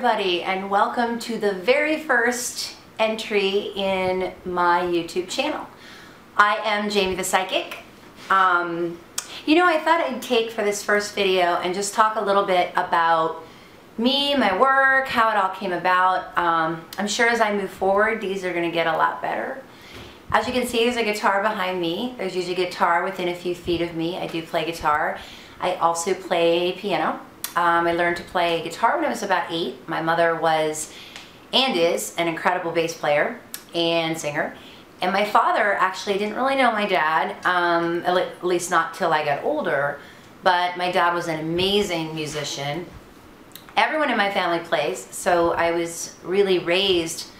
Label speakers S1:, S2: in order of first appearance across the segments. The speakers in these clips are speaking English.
S1: everybody, and welcome to the very first entry in my YouTube channel. I am Jamie the Psychic. I thought I'd take for this first video and just talk a little bit about me, my work, how it all came about. I'm sure as I move forward, these are going to get a lot better. As you can see, there's a guitar behind me. There's usually a guitar within a few feet of me. I do play guitar. I also play piano. I learned to play guitar when I was about 8. My mother was and is an incredible bass player and singer. And my father actually didn't really know my dad, at least not till I got older. But my dad was an amazing musician. Everyone in my family plays, so I was really raised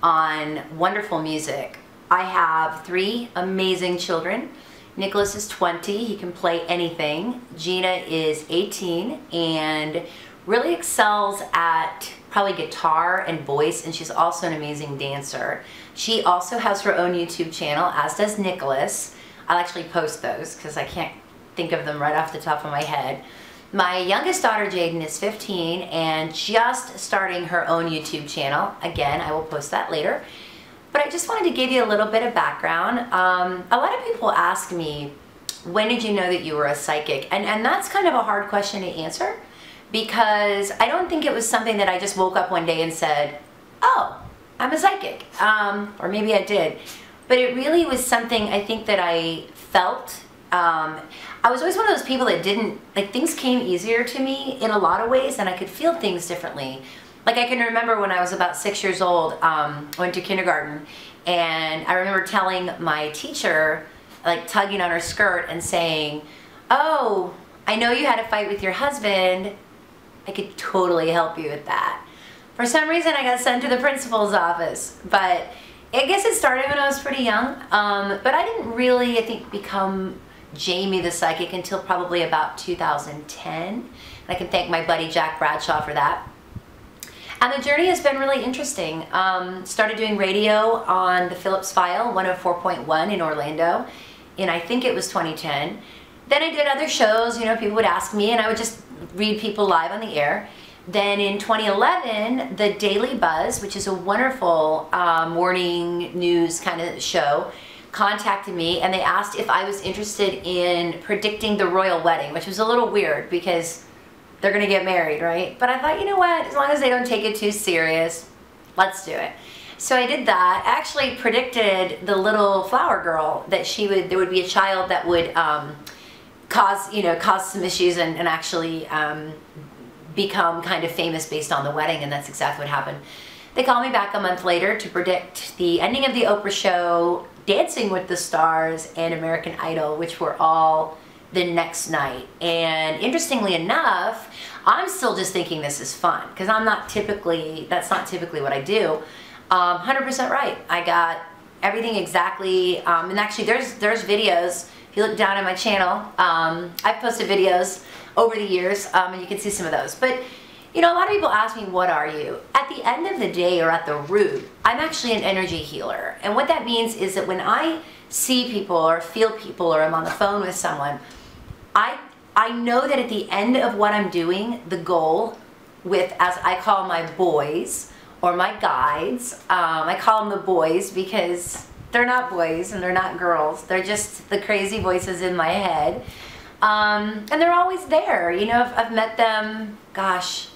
S1: on wonderful music. I have 3 amazing children. Nicholas is 20, he can play anything. Gina is 18 and really excels at probably guitar and voice, and she's also an amazing dancer. She also has her own YouTube channel, as does Nicholas. I'll actually post those because I can't think of them right off the top of my head. My youngest daughter, Jaden, is 15 and just starting her own YouTube channel. Again, I will post that later. But I just wanted to give you a little bit of background. A lot of people ask me, when did you know that you were a psychic? And that's kind of a hard question to answer because I don't think it was something that I just woke up one day and said, oh, I'm a psychic. Or maybe I did. But it really was something I think that I felt. I was always one of those people that didn't, things came easier to me in a lot of ways and I could feel things differently. Like I can remember when I was about 6 years old, went to kindergarten, and I remember telling my teacher, tugging on her skirt and saying, oh, I know you had a fight with your husband. I could totally help you with that. For some reason I got sent to the principal's office, but I guess it started when I was pretty young. But I didn't really, I think, become Jamie the Psychic until probably about 2010. And I can thank my buddy Jack Bradshaw for that. And the journey has been really interesting. Started doing radio on the Phillips File 104.1 in Orlando in, I think it was 2010. Then I did other shows, people would ask me and I would just read people live on the air. Then in 2011, the Daily Buzz, which is a wonderful morning news kind of show, contacted me and they asked if I was interested in predicting the royal wedding, which was a little weird because they're gonna get married, right? But I thought, you know what, as long as they don't take it too serious, let's do it. So I did that. I actually predicted the little flower girl that there would be a child that would cause some issues and actually become kind of famous based on the wedding, and that's exactly what happened. They called me back a month later to predict the ending of the Oprah show, Dancing with the Stars, and American Idol, which were all the next night. And interestingly enough, I'm still just thinking this is fun because that's not typically what I do. 100% right. I got everything exactly, and actually there's videos. If you look down at my channel, I've posted videos over the years, and you can see some of those. But a lot of people ask me, what are you? At the end of the day, or at the root, I'm actually an energy healer. And what that means is that when I see people or feel people or I'm on the phone with someone, I know that at the end of what I'm doing, the goal with, as I call my boys or my guides, I call them the boys because they're not boys and they're not girls. They're just the crazy voices in my head. And they're always there. I've met them, gosh,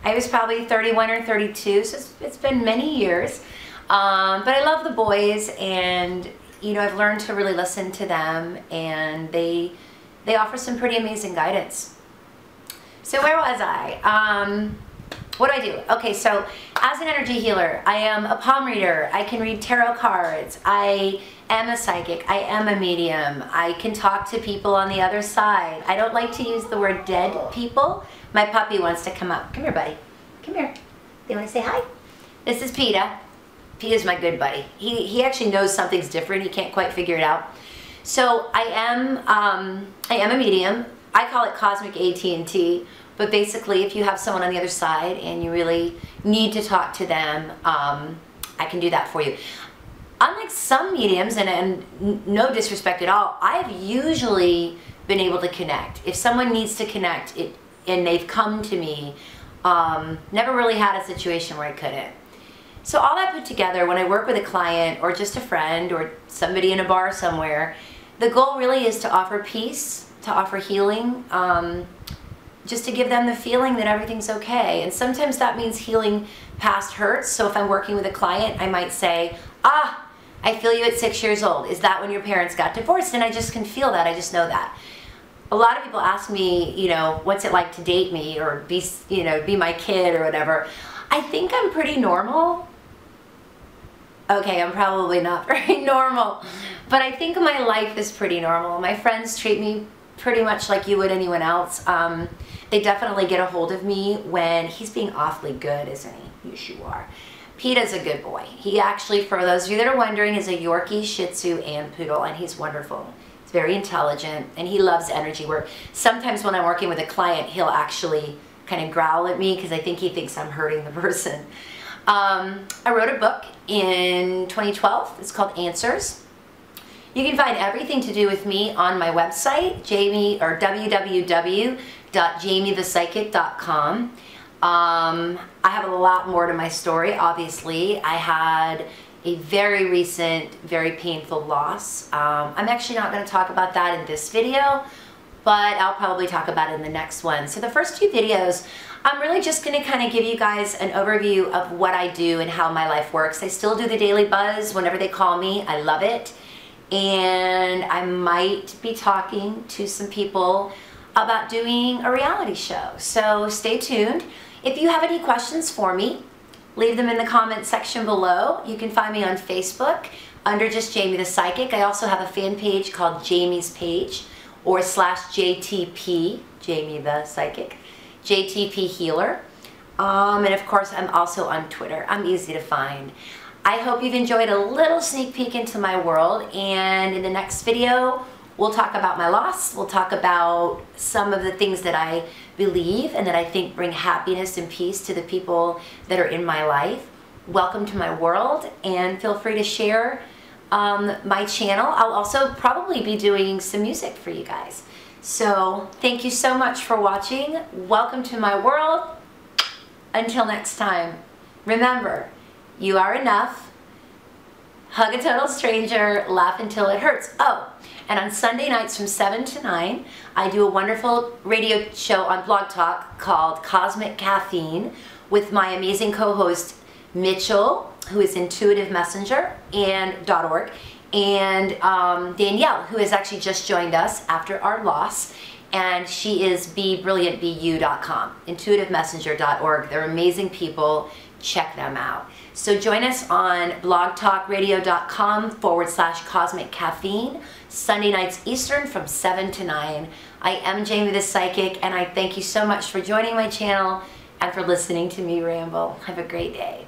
S1: I was probably 31 or 32, so it's been many years. But I love the boys, and I've learned to really listen to them, and they offer some pretty amazing guidance. So where was I? What do I do? Okay, so as an energy healer, I am a palm reader. I can read tarot cards. I am a psychic. I am a medium. I can talk to people on the other side. I don't like to use the word dead people. My puppy wants to come up. Come here, buddy. Come here. You want to say hi? This is PETA. PETA's my good buddy. He actually knows something's different. He can't quite figure it out. So I am a medium. I call it cosmic AT&T, but basically if you have someone on the other side and you really need to talk to them, I can do that for you. Unlike some mediums, and no disrespect at all, I've usually been able to connect. If someone needs to connect and they've come to me, Never really had a situation where I couldn't. So all that put together, when I work with a client or just a friend or somebody in a bar somewhere, the goal really is to offer peace, to offer healing, just to give them the feeling that everything's okay. And sometimes that means healing past hurts. So if I'm working with a client, I might say, I feel you at 6 years old. Is that when your parents got divorced? And I just can feel that. I just know that. A lot of people ask me, you know, what's it like to date me or be, you know, be my kid or whatever. I think I'm pretty normal. Okay, I'm probably not very normal, but I think my life is pretty normal. My friends treat me pretty much like you would anyone else. They definitely get a hold of me when he's being awfully good, isn't he? Yes, you are. Peeta's a good boy. He actually, for those of you that are wondering, is a Yorkie, Shih Tzu, and Poodle, and he's wonderful. He's very intelligent, and he loves energy work. Sometimes when I'm working with a client, he'll actually kind of growl at me because I think he thinks I'm hurting the person. I wrote a book in 2012. It's called Answers. You can find everything to do with me on my website, www.jamiethepsychic.com. I have a lot more to my story, obviously. I had a very recent, very painful loss. I'm actually not going to talk about that in this video, but I'll probably talk about it in the next one. So the first two videos, I'm really just going to kind of give you guys an overview of what I do and how my life works. I still do the Daily Buzz whenever they call me. I love it. And I might be talking to some people about doing a reality show. So stay tuned. If you have any questions for me, leave them in the comment section below. You can find me on Facebook under just Jamie the Psychic. I also have a fan page called Jamie's Page or /JTP, Jamie the Psychic, JTP Healer. And of course, I'm also on Twitter. I'm easy to find. I hope you've enjoyed a little sneak peek into my world, and in the next video, we'll talk about my loss. We'll talk about some of the things that I believe and that I think bring happiness and peace to the people that are in my life. Welcome to my world, and feel free to share my channel. I'll also probably be doing some music for you guys. So thank you so much for watching. Welcome to my world. Until next time, remember, you are enough. Hug a total stranger, laugh until it hurts. Oh, and on Sunday nights from 7 to 9, I do a wonderful radio show on Blog Talk called Cosmic Caffeine with my amazing co-host Mitchell, who is Intuitive Messenger and .org, and Danielle, who has actually just joined us after our loss, and she is BeBrilliantBU.com, intuitivemessenger.org. They're amazing people. Check them out. So join us on blogtalkradio.com/Cosmic Caffeine, Sunday nights Eastern from 7 to 9. I am Jamie the Psychic, and I thank you so much for joining my channel and for listening to me ramble. Have a great day.